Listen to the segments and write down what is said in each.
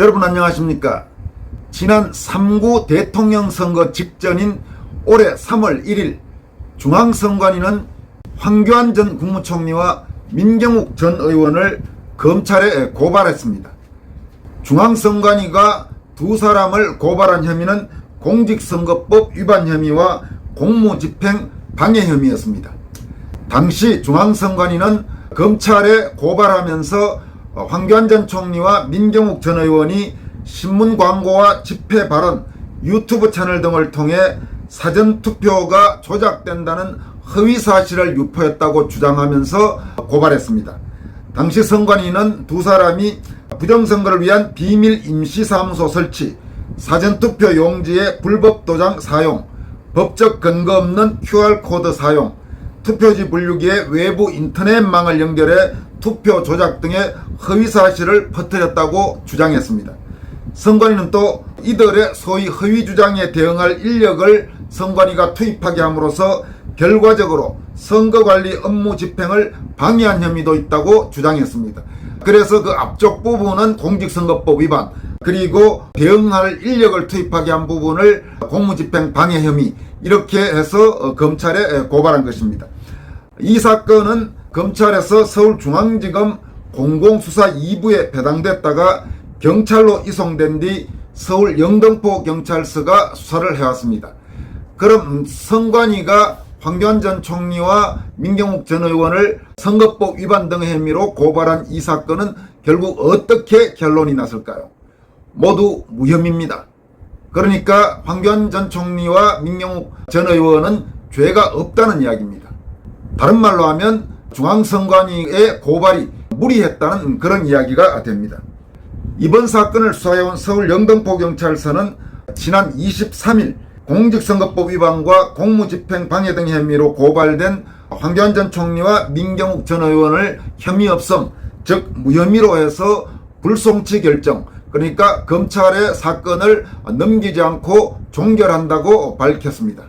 여러분 안녕하십니까? 지난 3구 대통령 선거 직전인 올해 3월 1일 중앙선관위는 황교안 전 국무총리와 민경욱 전 의원을 검찰에 고발했습니다. 중앙선관위가 두 사람을 고발한 혐의는 공직선거법 위반 혐의와 공무집행 방해 혐의였습니다. 당시 중앙선관위는 검찰에 고발하면서 황교안 전 총리와 민경욱 전 의원이 신문 광고와 집회 발언, 유튜브 채널 등을 통해 사전투표가 조작된다는 허위사실을 유포했다고 주장하면서 고발했습니다. 당시 선관위는 두 사람이 부정선거를 위한 비밀 임시사무소 설치, 사전투표 용지의 불법 도장 사용, 법적 근거 없는 QR코드 사용, 투표지 분류기에 외부 인터넷망을 연결해 투표 조작 등의 허위사실을 퍼뜨렸다고 주장했습니다. 선관위는 또 이들의 소위 허위 주장에 대응할 인력을 선관위가 투입하게 함으로써 결과적으로 선거관리 업무 집행을 방해한 혐의도 있다고 주장했습니다. 그래서 그 앞쪽 부분은 공직선거법 위반, 그리고 대응할 인력을 투입하게 한 부분을 공무집행 방해 혐의, 이렇게 해서 검찰에 고발한 것입니다. 이 사건은 검찰에서 서울중앙지검 공공수사 2부에 배당됐다가 경찰로 이송된 뒤 서울 영등포 경찰서가 수사를 해왔습니다. 그럼 선관위가 황교안 전 총리와 민경욱 전 의원을 선거법 위반 등의 혐의로 고발한 이 사건은 결국 어떻게 결론이 났을까요? 모두 무혐의입니다. 그러니까 황교안 전 총리와 민경욱 전 의원은 죄가 없다는 이야기입니다. 다른 말로 하면 중앙선관위의 고발이 무리했다는 그런 이야기가 됩니다. 이번 사건을 수사해온 서울 영등포경찰서는 지난 23일 공직선거법 위반과 공무집행 방해 등 혐의로 고발된 황교안 전 총리와 민경욱 전 의원을 혐의 없음, 즉 무혐의로 해서 불송치 결정, 그러니까 검찰에 사건을 넘기지 않고 종결한다고 밝혔습니다.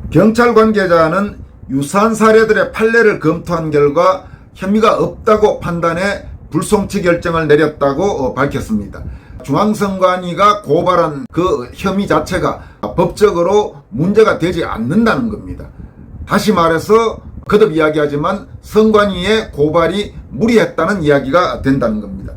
경찰 관계자는 유사한 사례들의 판례를 검토한 결과 혐의가 없다고 판단해 불송치 결정을 내렸다고 밝혔습니다. 중앙선관위가 고발한 그 혐의 자체가 법적으로 문제가 되지 않는다는 겁니다. 다시 말해서 거듭 이야기하지만 선관위의 고발이 무리했다는 이야기가 된다는 겁니다.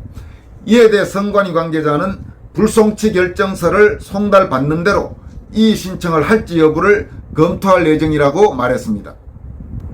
이에 대해 선관위 관계자는 불송치 결정서를 송달받는 대로 이의 신청을 할지 여부를 검토할 예정이라고 말했습니다.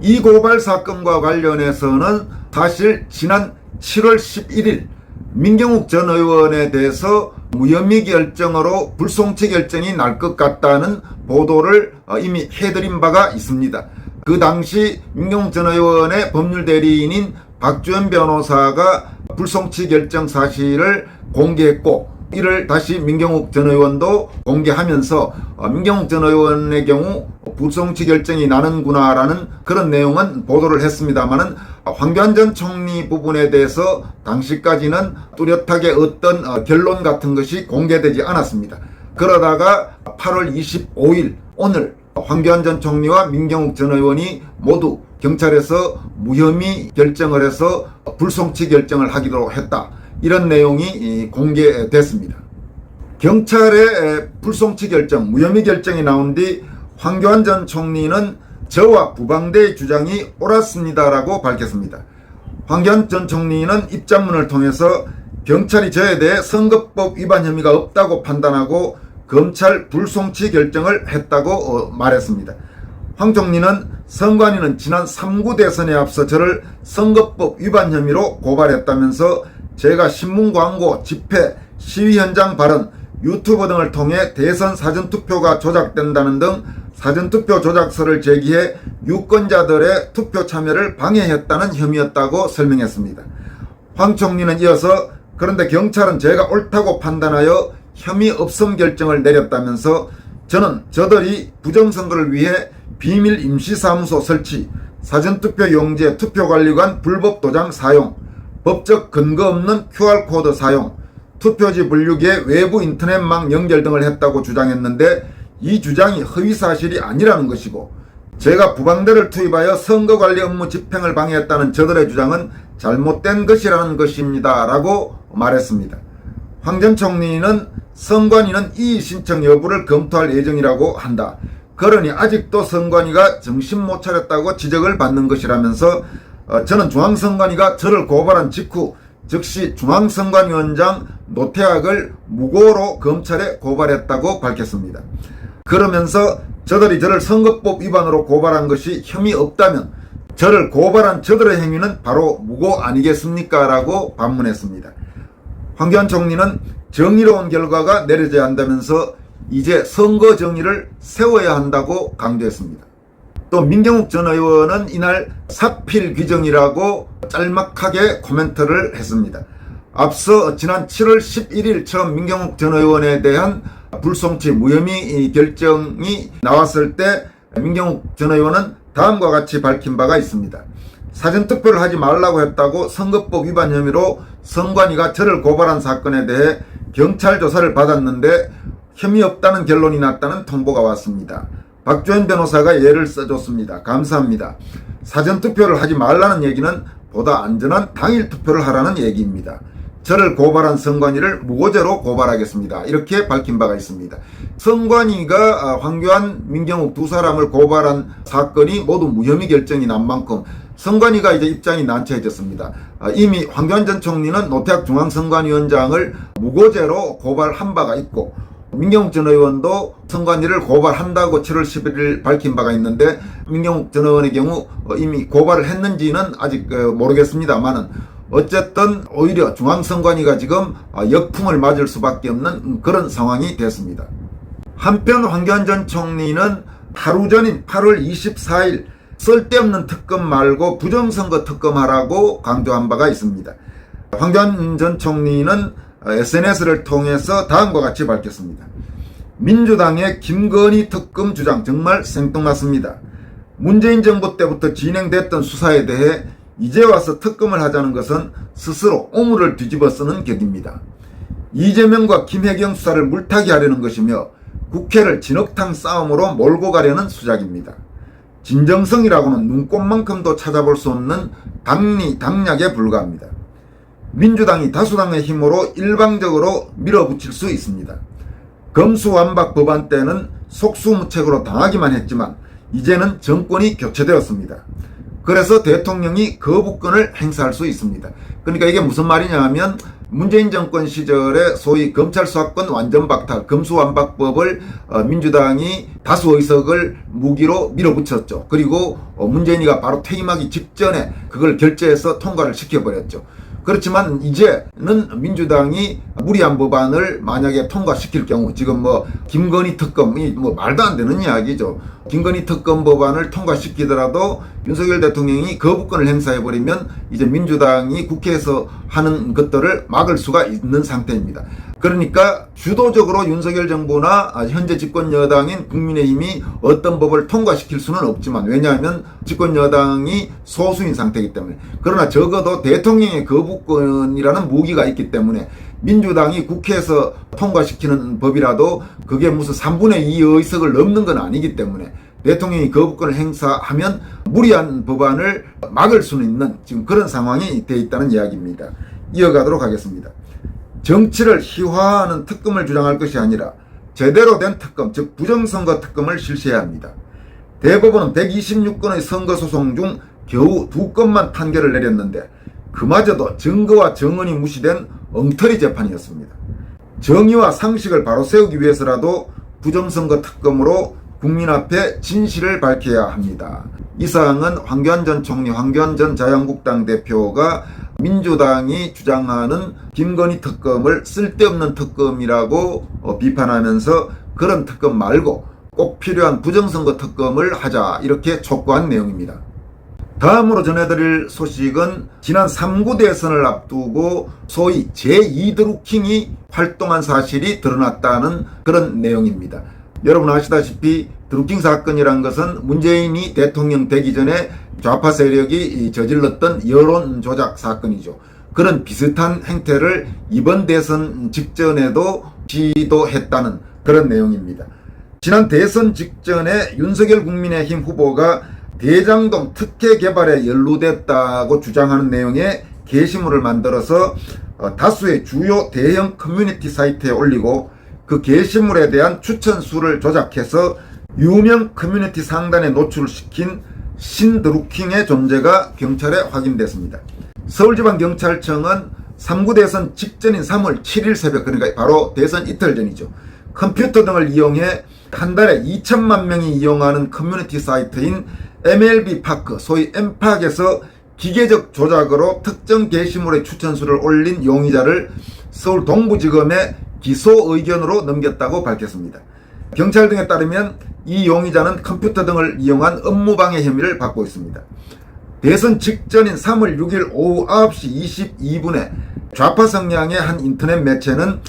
이 고발 사건과 관련해서는 사실 지난 7월 11일 민경욱 전 의원에 대해서 무혐의 결정으로 불송치 결정이 날 것 같다는 보도를 이미 해드린 바가 있습니다. 그 당시 민경욱 전 의원의 법률 대리인인 박주현 변호사가 불송치 결정 사실을 공개했고, 이를 다시 민경욱 전 의원도 공개하면서 민경욱 전 의원의 경우 불송치 결정이 나는구나라는 그런 내용은 보도를 했습니다만은 황교안 전 총리 부분에 대해서 당시까지는 뚜렷하게 어떤 결론 같은 것이 공개되지 않았습니다. 그러다가 8월 25일 오늘 황교안 전 총리와 민경욱 전 의원이 모두 경찰에서 무혐의 결정을 해서 불송치 결정을 하기로 했다, 이런 내용이 공개됐습니다. 경찰의 불송치 결정, 무혐의 결정이 나온 뒤 황교안 전 총리는 저와 부방대의 주장이 옳았습니다라고 밝혔습니다. 황교안 전 총리는 입장문을 통해서 경찰이 저에 대해 선거법 위반 혐의가 없다고 판단하고 검찰 불송치 결정을 했다고 말했습니다. 황 총리는 선관위는 지난 3구 대선에 앞서 저를 선거법 위반 혐의로 고발했다면서 제가 신문 광고, 집회, 시위 현장 발언, 유튜브 등을 통해 대선 사전투표가 조작된다는 등 사전투표 조작서를 제기해 유권자들의 투표 참여를 방해했다는 혐의였다고 설명했습니다. 황 총리는 이어서 그런데 경찰은 제가 옳다고 판단하여 혐의 없음 결정을 내렸다면서 저는 저들이 부정선거를 위해 비밀 임시사무소 설치, 사전투표 용지에 투표관리관 불법 도장 사용, 법적 근거 없는 QR코드 사용, 투표지 분류기에 외부 인터넷망 연결 등을 했다고 주장했는데 이 주장이 허위사실이 아니라는 것이고, 제가 부방대를 투입하여 선거관리 업무 집행을 방해했다는 저들의 주장은 잘못된 것이라는 것입니다 라고 말했습니다. 황 전 총리는 선관위는 이의 신청 여부를 검토할 예정이라고 한다. 그러니 아직도 선관위가 정신 못 차렸다고 지적을 받는 것이라면서 저는 중앙선관위가 저를 고발한 직후 즉시 중앙선관위원장 노태학을 무고로 검찰에 고발했다고 밝혔습니다. 그러면서 저들이 저를 선거법 위반으로 고발한 것이 혐의 없다면 저를 고발한 저들의 행위는 바로 무고 아니겠습니까? 라고 반문했습니다. 황교안 총리는 정의로운 결과가 내려져야 한다면서 이제 선거 정의를 세워야 한다고 강조했습니다. 또 민경욱 전 의원은 이날 사필 규정이라고 짤막하게 코멘트를 했습니다. 앞서 지난 7월 11일 처음 민경욱 전 의원에 대한 불송치 무혐의 결정이 나왔을 때 민경욱 전 의원은 다음과 같이 밝힌 바가 있습니다. 사전투표를 하지 말라고 했다고 선거법 위반 혐의로 선관위가 저를 고발한 사건에 대해 경찰 조사를 받았는데 혐의 없다는 결론이 났다는 통보가 왔습니다. 박주현 변호사가 예를 써줬습니다. 감사합니다. 사전투표를 하지 말라는 얘기는 보다 안전한 당일 투표를 하라는 얘기입니다. 저를 고발한 선관위를 무고죄로 고발하겠습니다. 이렇게 밝힌 바가 있습니다. 선관위가 황교안, 민경욱 두 사람을 고발한 사건이 모두 무혐의 결정이 난 만큼 선관위가 이제 입장이 난처해졌습니다. 이미 황교안 전 총리는 노태학 중앙선관위원장을 무고죄로 고발한 바가 있고 민경욱 전 의원도 선관위를 고발한다고 7월 11일 밝힌 바가 있는데 민경욱 전 의원의 경우 이미 고발을 했는지는 아직 모르겠습니다만은 어쨌든 오히려 중앙선관위가 지금 역풍을 맞을 수밖에 없는 그런 상황이 됐습니다. 한편 황교안 전 총리는 하루 전인 8월 24일 쓸데없는 특검 말고 부정선거 특검하라고 강조한 바가 있습니다. 황교안 전 총리는 SNS를 통해서 다음과 같이 밝혔습니다. 민주당의 김건희 특검 주장 정말 생뚱맞습니다. 문재인 정부 때부터 진행됐던 수사에 대해 이제 와서 특검을 하자는 것은 스스로 오물을 뒤집어 쓰는 격입니다. 이재명과 김혜경 수사를 물타기 하려는 것이며 국회를 진흙탕 싸움으로 몰고 가려는 수작입니다. 진정성이라고는 눈꽃만큼도 찾아볼 수 없는 당리당략에 불과합니다. 민주당이 다수당의 힘으로 일방적으로 밀어붙일 수 있습니다. 검수완박 법안 때는 속수무책으로 당하기만 했지만 이제는 정권이 교체되었습니다. 그래서 대통령이 거부권을 행사할 수 있습니다. 그러니까 이게 무슨 말이냐 하면 문재인 정권 시절에 소위 검찰 수사권 완전 박탈 검수완박법을 민주당이 다수 의석을 무기로 밀어붙였죠. 그리고 문재인이가 바로 퇴임하기 직전에 그걸 결재해서 통과를 시켜버렸죠. 그렇지만 이제는 민주당이 무리한 법안을 만약에 통과시킬 경우 지금 김건희 특검이 말도 안 되는 이야기죠. 김건희 특검 법안을 통과시키더라도 윤석열 대통령이 거부권을 행사해버리면 이제 민주당이 국회에서 하는 것들을 막을 수가 있는 상태입니다. 그러니까 주도적으로 윤석열 정부나 현재 집권 여당인 국민의힘이 어떤 법을 통과시킬 수는 없지만 왜냐하면 집권 여당이 소수인 상태이기 때문에 그러나 적어도 대통령의 거부권이라는 무기가 있기 때문에 민주당이 국회에서 통과시키는 법이라도 그게 무슨 3분의 2 의석을 넘는 건 아니기 때문에 대통령이 거부권을 행사하면 무리한 법안을 막을 수는 있는 지금 그런 상황이 되어 있다는 이야기입니다. 이어가도록 하겠습니다. 정치를 희화화하는 특검을 주장할 것이 아니라 제대로 된 특검, 즉 부정선거 특검을 실시해야 합니다. 대법원은 126건의 선거소송 중 겨우 2건만 판결을 내렸는데 그마저도 증거와 정언이 무시된 엉터리 재판이었습니다. 정의와 상식을 바로 세우기 위해서라도 부정선거 특검으로 국민 앞에 진실을 밝혀야 합니다. 이 사항은 황교안 전 총리, 황교안 전 자유한국당 대표가 민주당이 주장하는 김건희 특검을 쓸데없는 특검이라고 비판하면서 그런 특검 말고 꼭 필요한 부정선거 특검을 하자 이렇게 촉구한 내용입니다. 다음으로 전해드릴 소식은 지난 3구 대선을 앞두고 소위 제2드루킹이 활동한 사실이 드러났다는 그런 내용입니다. 여러분 아시다시피 드루킹 사건이란 것은 문재인이 대통령 되기 전에 좌파 세력이 저질렀던 여론 조작 사건이죠. 그런 비슷한 행태를 이번 대선 직전에도 시도했다는 그런 내용입니다. 지난 대선 직전에 윤석열 국민의힘 후보가 대장동 특혜 개발에 연루됐다고 주장하는 내용의 게시물을 만들어서 다수의 주요 대형 커뮤니티 사이트에 올리고 그 게시물에 대한 추천수를 조작해서 유명 커뮤니티 상단에 노출시킨 신드루킹의 존재가 경찰에 확인됐습니다. 서울지방경찰청은 3구 대선 직전인 3월 7일 새벽, 그러니까 바로 대선 이틀 전이죠. 컴퓨터 등을 이용해 한 달에 2천만 명이 이용하는 커뮤니티 사이트인 MLB 파크, 소위 엠팍에서 기계적 조작으로 특정 게시물의 추천수를 올린 용의자를 서울 동부지검에 기소 의견으로 넘겼다고 밝혔습니다. 경찰 등에 따르면 이 용의자는 컴퓨터 등을 이용한 업무방해 혐의를 받고 있습니다. 대선 직전인 3월 6일 오후 9시 22분에 좌파 성향의 한 인터넷 매체는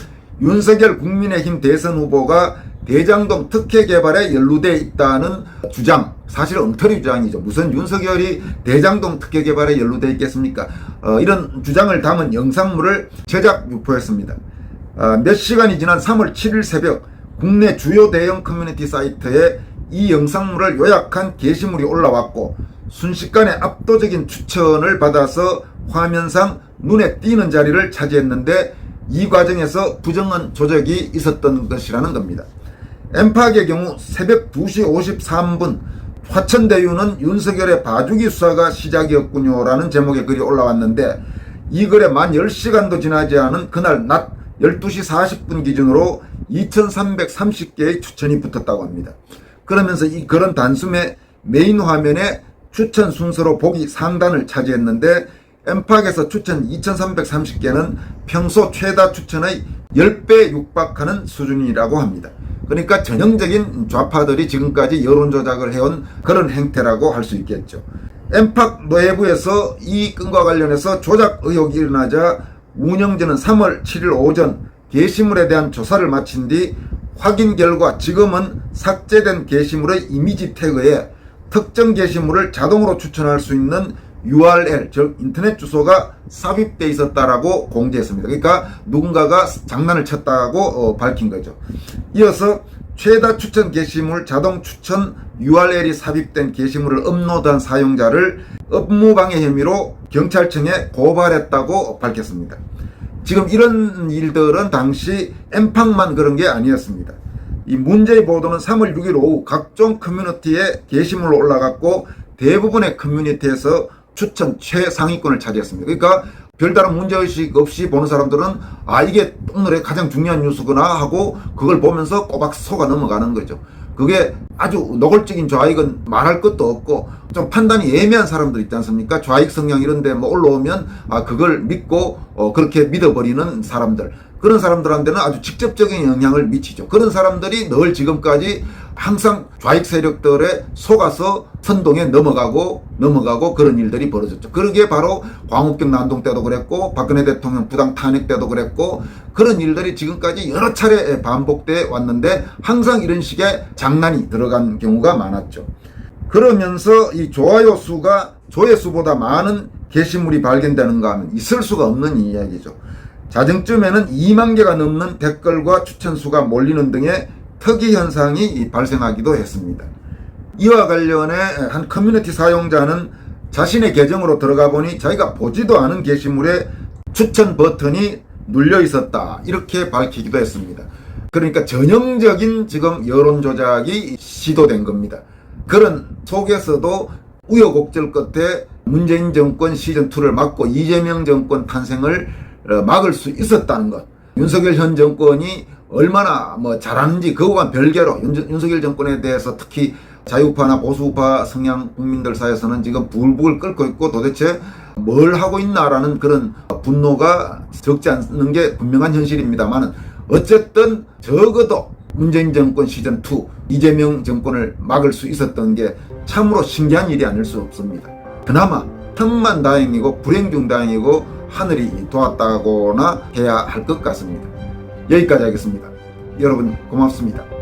윤석열 국민의힘 대선 후보가 대장동 특혜 개발에 연루되어 있다는 주장, 사실 엉터리 주장이죠. 무슨 윤석열이 대장동 특혜 개발에 연루되어 있겠습니까? 이런 주장을 담은 영상물을 제작 유포했습니다. 몇 시간이 지난 3월 7일 새벽 국내 주요 대형 커뮤니티 사이트에 이 영상물을 요약한 게시물이 올라왔고 순식간에 압도적인 추천을 받아서 화면상 눈에 띄는 자리를 차지했는데 이 과정에서 부정한 조작이 있었던 것이라는 겁니다. 엠팍의 경우 새벽 2시 53분 화천대유는 윤석열의 봐주기 수사가 시작이었군요 라는 제목의 글이 올라왔는데 이 글에 만 10시간도 지나지 않은 그날 낮 12시 40분 기준으로 2330개의 추천이 붙었다고 합니다. 그러면서 이 글은 단숨에 메인 화면에 추천 순서로 보기 상단을 차지했는데 엠팍에서 추천 2330개는 평소 최다 추천의 10배 육박하는 수준이라고 합니다. 그러니까 전형적인 좌파들이 지금까지 여론조작을 해온 그런 행태라고 할 수 있겠죠. 엠팍 내부에서 이 건과 관련해서 조작 의혹이 일어나자 운영진은 3월 7일 오전 게시물에 대한 조사를 마친 뒤 확인 결과 지금은 삭제된 게시물의 이미지 태그에 특정 게시물을 자동으로 추천할 수 있는 URL, 즉 인터넷 주소가 삽입되어 있었다라고 공지했습니다. 그러니까 누군가가 장난을 쳤다고 밝힌 거죠. 이어서 최다 추천 게시물 자동 추천 URL이 삽입된 게시물을 업로드한 사용자를 업무방해 혐의로 경찰청에 고발했다고 밝혔습니다. 지금 이런 일들은 당시 엠팍만 그런 게 아니었습니다. 이 문제의 보도는 3월 6일 오후 각종 커뮤니티에 게시물로 올라갔고 대부분의 커뮤니티에서 추천 최상위권을 차지했습니다. 그러니까 별다른 문제의식 없이 보는 사람들은 이게 오늘의 가장 중요한 뉴스구나 하고 그걸 보면서 꼬박 속아 넘어가는 거죠. 그게 아주 노골적인 좌익은 말할 것도 없고 좀 판단이 애매한 사람들 있지 않습니까? 좌익 성향 이런 데 뭐 올라오면 그걸 믿고 그렇게 믿어버리는 사람들, 그런 사람들한테는 아주 직접적인 영향을 미치죠. 그런 사람들이 늘 지금까지 항상 좌익 세력들에 속아서 선동에 넘어가고 그런 일들이 벌어졌죠. 그게 바로 광우병 난동 때도 그랬고 박근혜 대통령 부당 탄핵 때도 그랬고 그런 일들이 지금까지 여러 차례 반복돼 왔는데 항상 이런 식의 장난이 들어간 경우가 많았죠. 그러면서 이 좋아요 수가 조회수보다 많은 게시물이 발견되는가 하면 있을 수가 없는 이야기죠. 자정쯤에는 2만 개가 넘는 댓글과 추천수가 몰리는 등의 특이 현상이 발생하기도 했습니다. 이와 관련해 한 커뮤니티 사용자는 자신의 계정으로 들어가 보니 자기가 보지도 않은 게시물에 추천 버튼이 눌려 있었다, 이렇게 밝히기도 했습니다. 그러니까 전형적인 지금 여론 조작이 시도된 겁니다. 그런 속에서도 우여곡절 끝에 문재인 정권 시즌2를 막고 이재명 정권 탄생을 막을 수 있었다는 것, 윤석열 현 정권이 얼마나 잘하는지 그거와 별개로 윤석열 정권에 대해서 특히 자유파나 보수파 성향 국민들 사이에서는 지금 부글부글 끓고 있고 도대체 뭘 하고 있나라는 그런 분노가 적지 않는 게 분명한 현실입니다만, 어쨌든 적어도 문재인 정권 시즌2 이재명 정권을 막을 수 있었던 게 참으로 신기한 일이 아닐 수 없습니다. 그나마 천만 다행이고 불행 중 다행이고 하늘이 도왔다거나 해야 할 것 같습니다. 여기까지 하겠습니다. 여러분 고맙습니다.